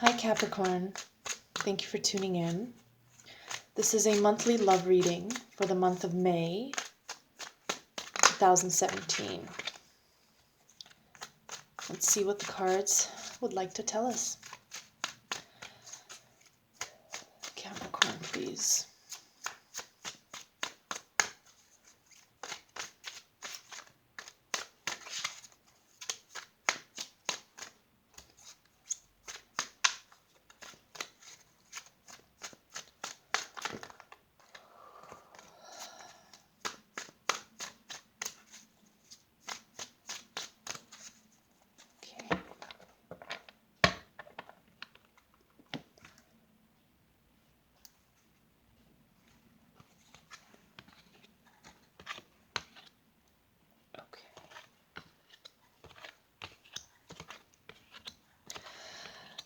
Hi Capricorn, thank you for tuning in. This is a monthly love reading for the month of May 2017. Let's see what the cards would like to tell us. Capricorn, please.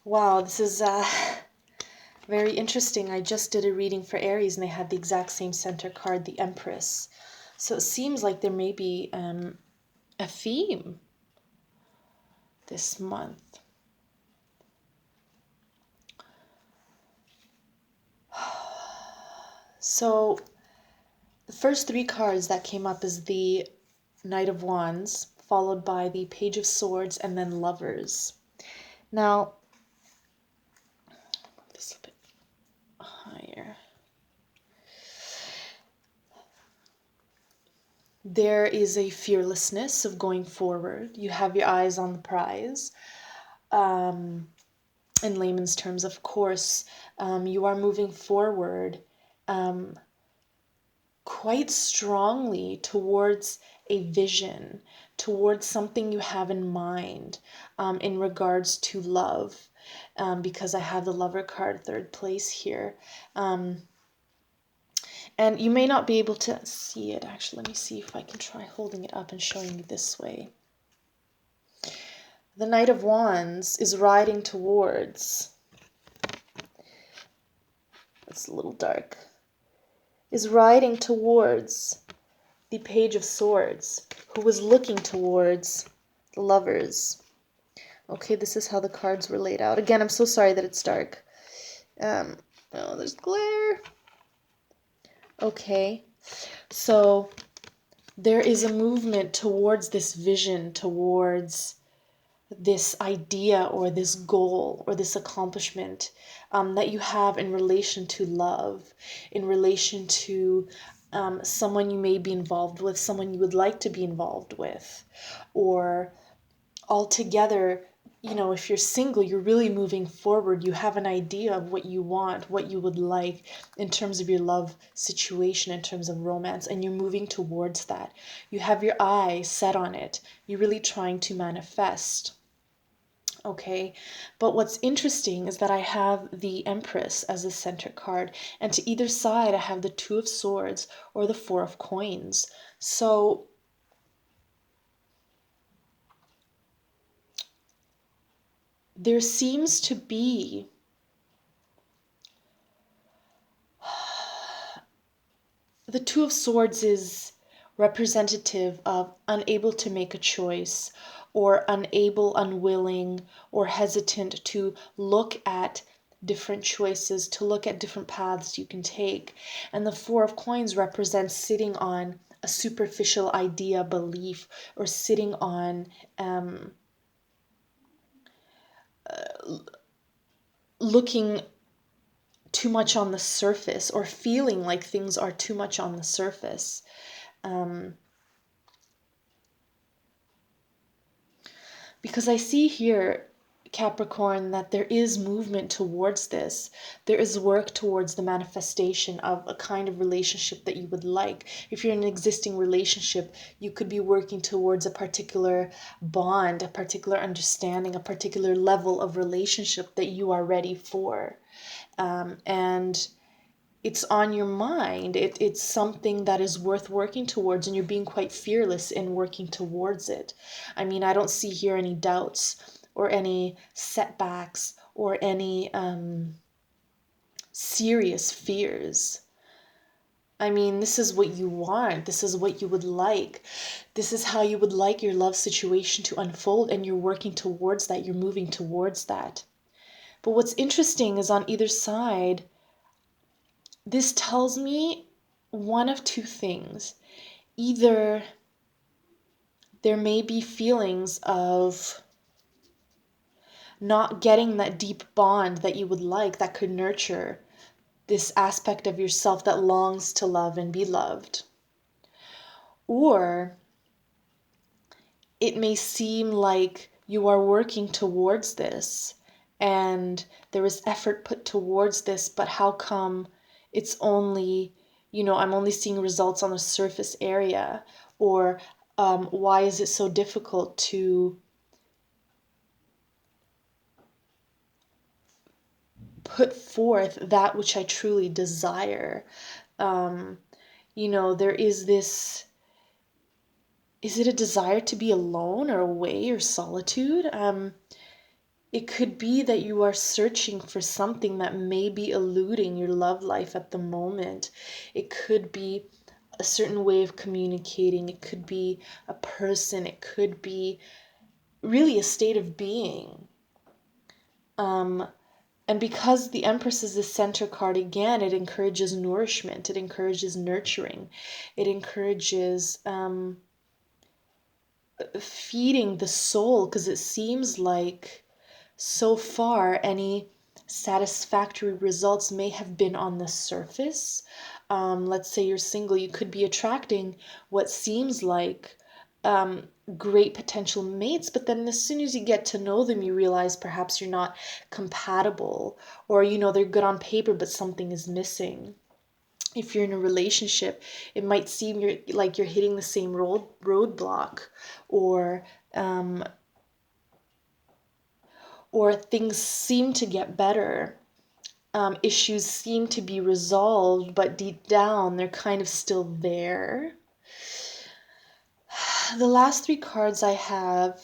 Wow, this is very interesting. I just did a reading for Aries and they had the exact same center card, the Empress. So it seems like there may be a theme this month. So the first three cards that came up is the Knight of Wands, followed by the Page of Swords, and then Lovers. Now, move this a bit higher. There is a fearlessness of going forward. You have your eyes on the prize. In layman's terms, of course, you are moving forward quite strongly towards a vision, towards something you have in mind in regards to love, because I have the Lover card, third place here. And you may not be able to see it. Actually, let me see if I can try holding it up and showing you this way. The Knight of Wands is riding towards, it's a little dark, is riding towards the Page of Swords, who was looking towards the Lovers. Okay, this is how the cards were laid out. Again, I'm so sorry that it's dark. Oh, there's glare. Okay, so there is a movement towards this vision, towards this idea or this goal or this accomplishment that you have in relation to love, in relation to someone you may be involved with, someone you would like to be involved with, or altogether, you know, if you're single, you're really moving forward. You have an idea of what you want, what you would like in terms of your love situation, in terms of romance, and you're moving towards that. You have your eye set on it. You're really trying to manifest. Okay, but what's interesting is that I have the Empress as the center card, and to either side I have the Two of Swords or the Four of Coins. So there seems to be the Two of Swords is representative of unable to make a choice, or unable, unwilling, or hesitant to look at different choices, to look at different paths you can take. And the Four of Coins represents sitting on a superficial idea, belief, or sitting on looking too much on the surface, or feeling like things are too much on the surface. Because I see here, Capricorn, that there is movement towards this. There is work towards the manifestation of a kind of relationship that you would like. If you're in an existing relationship, you could be working towards a particular bond, a particular understanding, a particular level of relationship that you are ready for. And it's on your mind. It's something that is worth working towards, and you're being quite fearless in working towards it. I mean, I don't see here any doubts or any setbacks or any serious fears. I mean, this is what you want. This is what you would like. This is how you would like your love situation to unfold, and you're working towards that. You're moving towards that. But what's interesting is on either side, this tells me one of two things. Either there may be feelings of not getting that deep bond that you would like, that could nurture this aspect of yourself that longs to love and be loved. Or it may seem like you are working towards this and there is effort put towards this, but how come it's only, I'm only seeing results on the surface area? Or why is it so difficult to put forth that which I truly desire? There is this. Is it a desire to be alone or away or solitude? It could be that you are searching for something that may be eluding your love life at the moment. It could be a certain way of communicating. It could be a person. It could be really a state of being. And because the Empress is the center card again, it encourages nourishment. It encourages nurturing. It encourages feeding the soul, because it seems like so far any satisfactory results may have been on the surface. Let's say you're single, you could be attracting what seems like great potential mates, but then as soon as you get to know them, you realize perhaps you're not compatible, or they're good on paper, but something is missing. If you're in a relationship, it might seem like you're hitting the same roadblock, or things seem to get better. Issues seem to be resolved, but deep down they're kind of still there. The last three cards I have: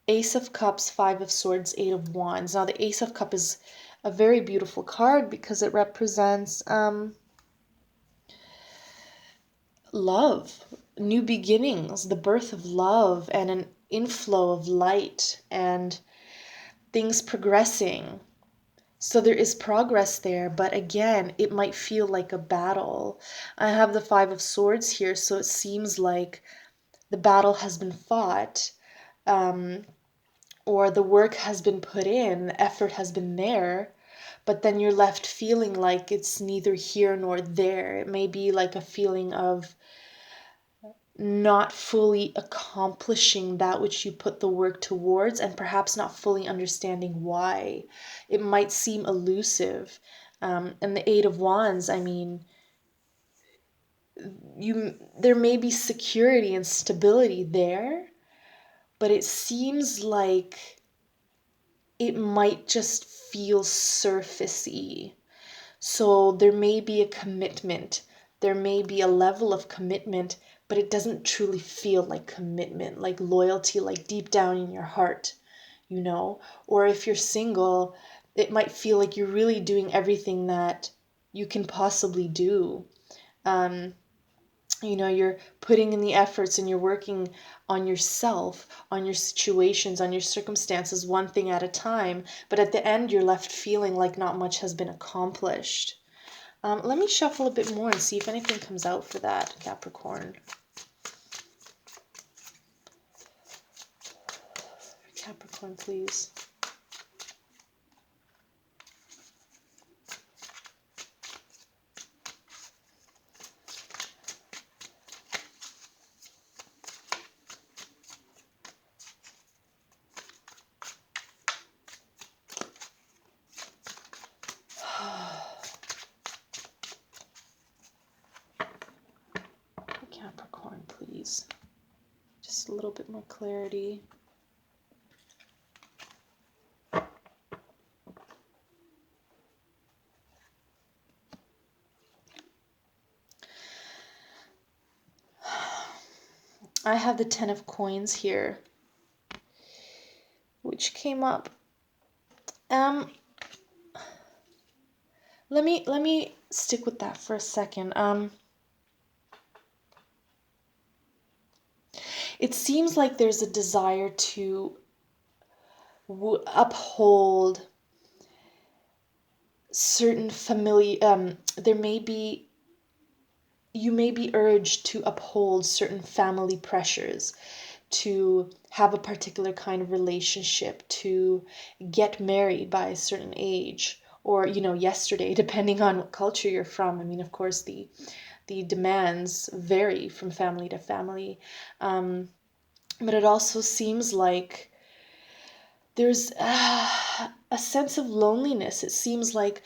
Ace of Cups, Five of Swords, Eight of Wands. Now the Ace of Cups is a very beautiful card because it represents love, new beginnings, the birth of love, and an inflow of light, and things progressing. So there is progress there, but again, it might feel like a battle. I have the Five of Swords here, so it seems like the battle has been fought, or the work has been put in, the effort has been there, but then you're left feeling like it's neither here nor there. It may be like a feeling of not fully accomplishing that which you put the work towards, and perhaps not fully understanding why. It might seem elusive. And the Eight of Wands, I mean, there may be security and stability there, but it seems like it might just feel surfacey. So there may be a commitment, there may be a level of commitment, but it doesn't truly feel like commitment, like loyalty, like deep down in your heart, Or if you're single, it might feel like you're really doing everything that you can possibly do. You're putting in the efforts and you're working on yourself, on your situations, on your circumstances, one thing at a time. But at the end, you're left feeling like not much has been accomplished. Let me shuffle a bit more and see if anything comes out for that, Capricorn. Capricorn, please. Capricorn, please. Just a little bit more clarity. I have the Ten of Coins here, which came up. Let me stick with that for a second. It seems like there's a desire to uphold certain there may be, you may be urged to uphold certain family pressures, to have a particular kind of relationship, to get married by a certain age, or, yesterday, depending on what culture you're from. I mean, of course, the demands vary from family to family. But it also seems like there's a sense of loneliness. It seems like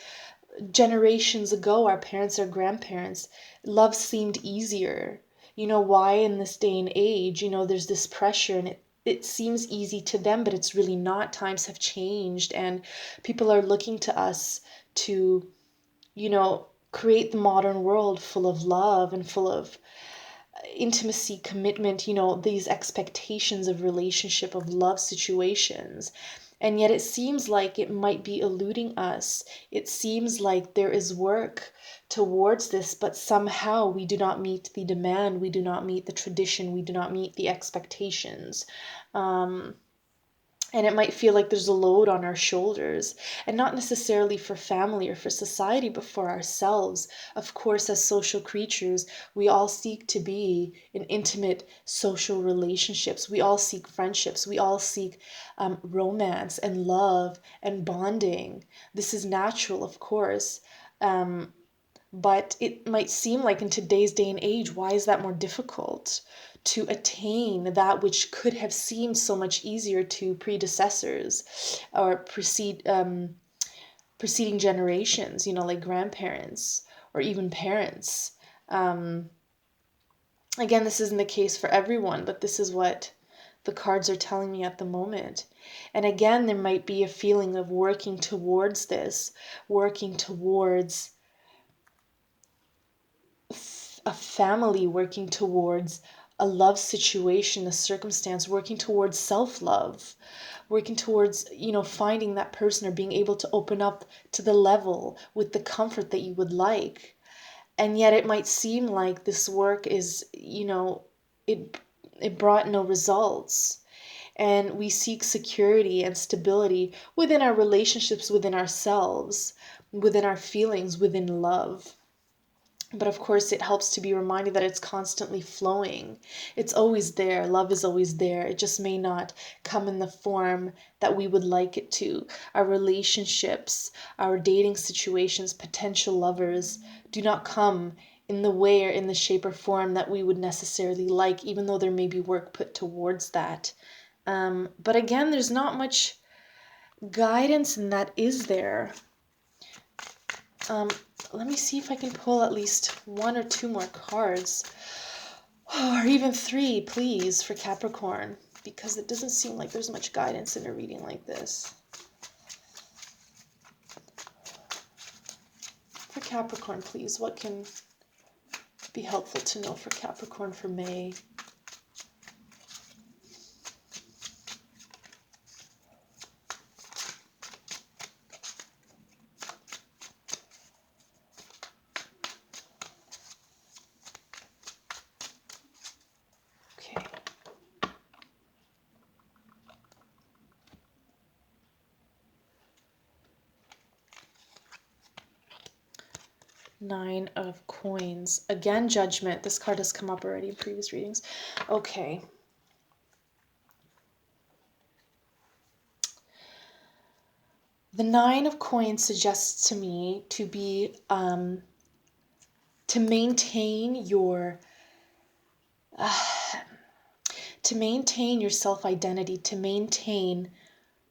generations ago, our parents or grandparents, love seemed easier. Why in this day and age, there's this pressure, and it seems easy to them, but it's really not. Times have changed, and people are looking to us to, create the modern world full of love and full of intimacy, commitment, these expectations of relationship, of love situations. And yet it seems like it might be eluding us. It seems like there is work towards this, but somehow we do not meet the demand, we do not meet the tradition, we do not meet the expectations. And it might feel like there's a load on our shoulders, and not necessarily for family or for society, but for ourselves. Of course, as social creatures, we all seek to be in intimate social relationships. We all seek friendships. We all seek romance and love and bonding. This is natural, of course. But it might seem like in today's day and age, why is that more difficult to attain, that which could have seemed so much easier to predecessors or preceding generations, like grandparents or even parents. Again, this isn't the case for everyone, but this is what the cards are telling me at the moment. And again, there might be a feeling of working towards this, working towards a family, working towards a love situation, a circumstance, working towards self-love, working towards, finding that person or being able to open up to the level with the comfort that you would like. And yet it might seem like this work is, it brought no results. And we seek security and stability within our relationships, within ourselves, within our feelings, within love. But of course, it helps to be reminded that it's constantly flowing. It's always there. Love is always there. It just may not come in the form that we would like it to. Our relationships, our dating situations, potential lovers do not come in the way or in the shape or form that we would necessarily like, even though there may be work put towards that. But again, there's not much guidance in that, is there? Let me see if I can pull at least one or two more cards. Or even three, please, for Capricorn. Because it doesn't seem like there's much guidance in a reading like this. For Capricorn, please, what can be helpful to know for Capricorn for May? Okay. Nine of Coins. Again, Judgment. This card has come up already in previous readings. Okay. The Nine of Coins suggests to me to be, to maintain your, self-identity, to maintain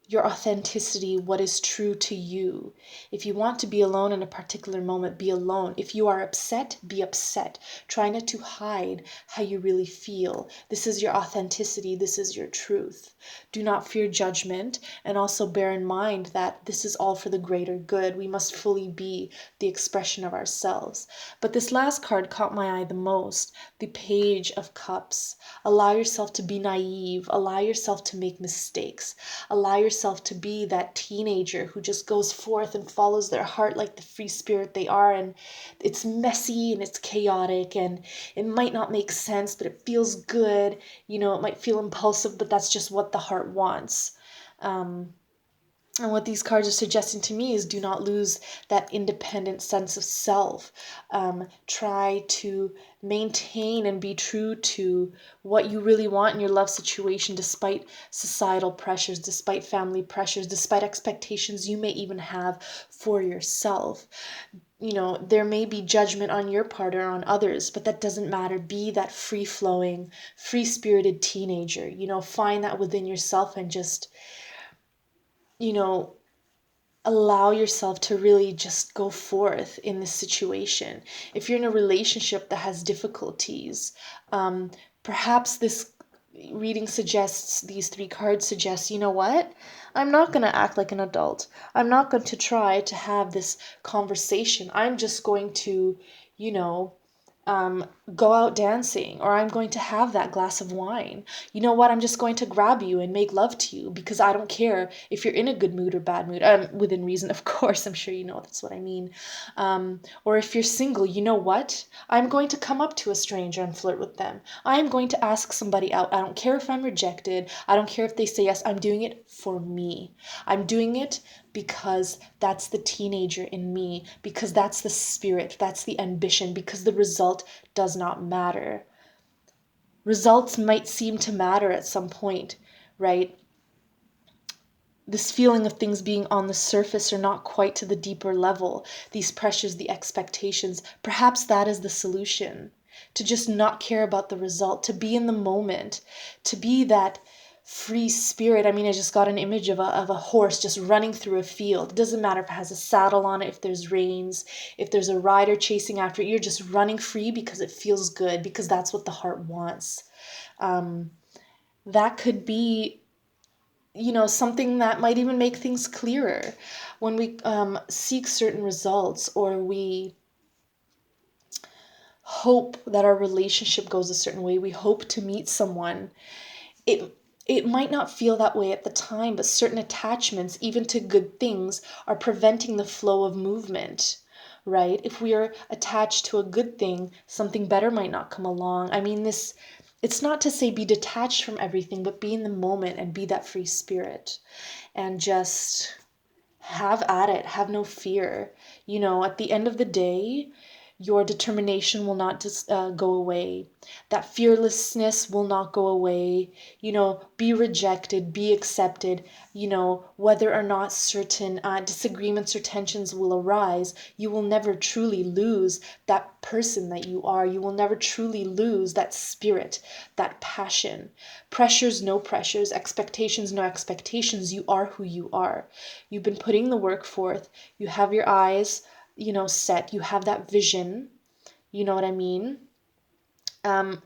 your authenticity, what is true to you. If you want to be alone in a particular moment, be alone. If you are upset, be upset. Try not to hide how you really feel. This is your authenticity. This is your truth. Do not fear judgment, and also bear in mind that this is all for the greater good. We must fully be the expression of ourselves. But this last card caught my eye the most, the Page of Cups. Allow yourself to be naive. Allow yourself to make mistakes. Allow yourself to be that teenager who just goes forth and follows their heart like the free spirit they are. And it's messy and it's chaotic and it might not make sense, but it feels good. It might feel impulsive, but that's just what the heart wants. And what these cards are suggesting to me is do not lose that independent sense of self. Try to maintain and be true to what you really want in your love situation, despite societal pressures, despite family pressures, despite expectations you may even have for yourself. There may be judgment on your part or on others, but that doesn't matter. Be that free flowing, free spirited teenager. Find that within yourself and just, you know, allow yourself to really just go forth in this situation. If you're in a relationship that has difficulties, perhaps this reading suggests, these three cards suggest, you know what? I'm not going to act like an adult. I'm not going to try to have this conversation. I'm just going to, you know, go out dancing, or I'm going to have that glass of wine. You know what? I'm just going to grab you and make love to you because I don't care if you're in a good mood or bad mood. Within reason, of course. I'm sure you know that's what I mean. Or if you're single, you know what? I'm going to come up to a stranger and flirt with them. I'm going to ask somebody out. I don't care if I'm rejected. I don't care if they say yes. I'm doing it for me. I'm doing it because that's the teenager in me, because that's the spirit, that's the ambition, because the result does not matter. Results might seem to matter at some point, right? This feeling of things being on the surface or not quite to the deeper level, these pressures, the expectations, perhaps that is the solution. To just not care about the result, to be in the moment, to be that free spirit. I mean, I just got an image of a horse just running through a field. It doesn't matter if it has a saddle on it, if there's reins, if there's a rider chasing after it. You're just running free because it feels good, because that's what the heart wants. That could be, something that might even make things clearer when we seek certain results, or we hope that our relationship goes a certain way. We hope to meet someone. It might not feel that way at the time, but certain attachments, even to good things, are preventing the flow of movement, right? If we are attached to a good thing, something better might not come along. I mean, it's not to say be detached from everything, but be in the moment and be that free spirit and just have at it, have no fear. At the end of the day, your determination will not just go away. That fearlessness will not go away. Be rejected, be accepted. Whether or not certain disagreements or tensions will arise, you will never truly lose that person that you are. You will never truly lose that spirit, that passion. Pressures, no pressures. Expectations, no expectations. You are who you are. You've been putting the work forth. You have your eyes set. You have that vision. You know what I mean? Um,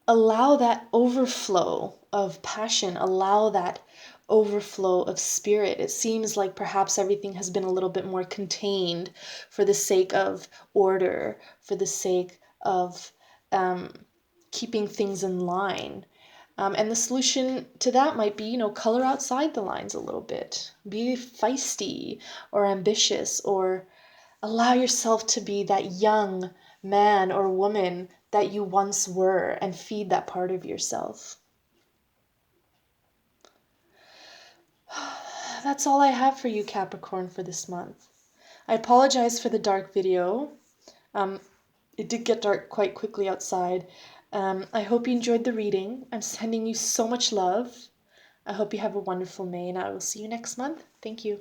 Allow that overflow of passion. Allow that overflow of spirit. It seems like perhaps everything has been a little bit more contained for the sake of order, for the sake of keeping things in line. And the solution to that might be, color outside the lines a little bit. Be feisty or ambitious, or allow yourself to be that young man or woman that you once were, and feed that part of yourself. That's all I have for you, Capricorn, for this month. I apologize for the dark video. Um, it did get dark quite quickly outside. I hope you enjoyed the reading. I'm sending you so much love. I hope you have a wonderful May, and I will see you next month. Thank you.